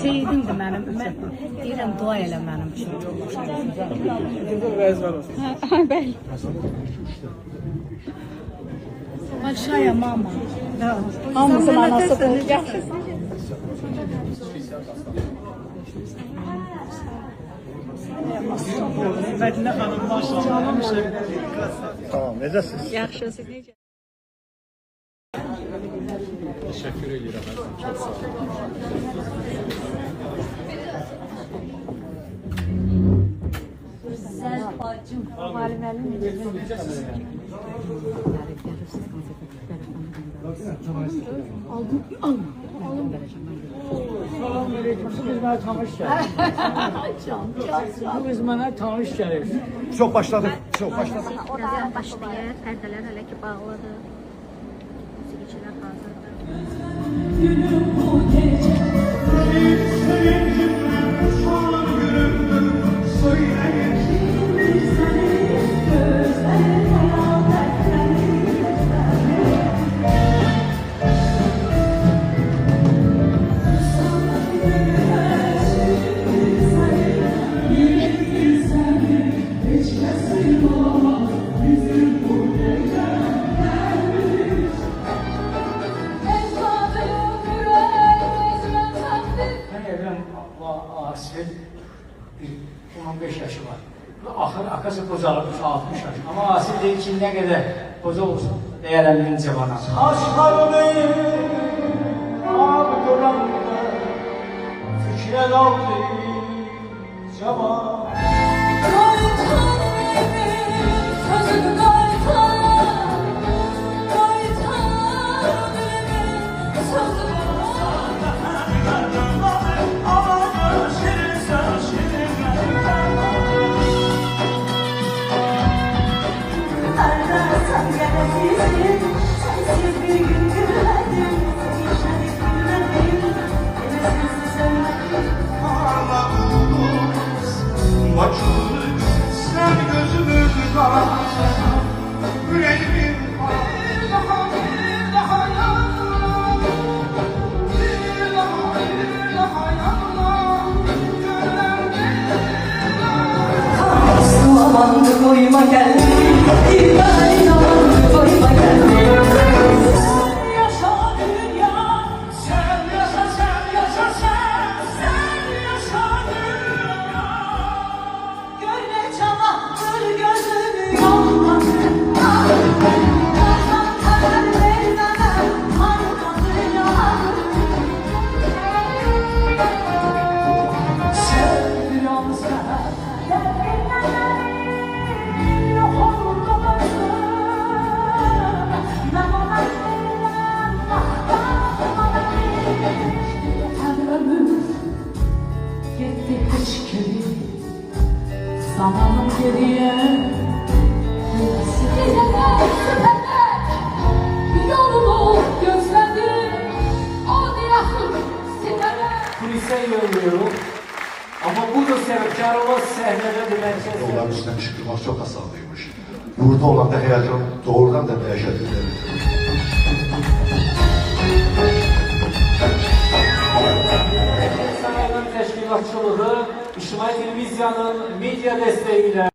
Seyidimdir mənim. Mən deyirəm dua elə mənim üçün. Bəli. Большая mama. Hamısının anası bu. Yaxşısın. Mədinə xanım, maşallah. Tamam, necəsiz? Yaxşısın, necə? Təşəkkür edirəm. Çox sağ olun. Güzel bacım. Müəllimənin necəsiz? Salamünaleyküm. Bu biz mənə tanış gəlir. Bu biz mənə tanış gəlir. Çok başladık, çok başladık. Birazdan başlayır. Pərdələr hələ ki bağlıdır. Musiqiçilər hazırdır. Asil 15 yaşı var. Akası kocalarmış 60 yaş. Ama Asil değil ki ne kadar koca olsun değerlendirince bana. Aşklar benim abi görenler fikre daldı cevap. Sen gözümün kararsa, yüreğimin bir daha yanma, bir daha yanma, Amandı koyma geldi, İbrahim amandı koyma geldi. sen yaşa dünya, sen yaşa, sen yaşa, sen yaşa dünya. Görme çamaktır gözümü yorma. Kazan karar vermeden arkasına. Sevdiğim sen, yok olur babası. Ben ona bilmem, Yeter ömür, gitti hiç geri. Zamanım geriye. Yolumu gözledim, o yakın siteme. Kulise yolluyorum. Ama bu da sebepkarımız sahnede dimensiyon. Yolların üstünden çıkmak çok hasarlıymış. Burada olan da heyecan doğrudan da dehşetli. Sarayın teşkilatçılığı, İçtimai Televizyonun medya desteğiyle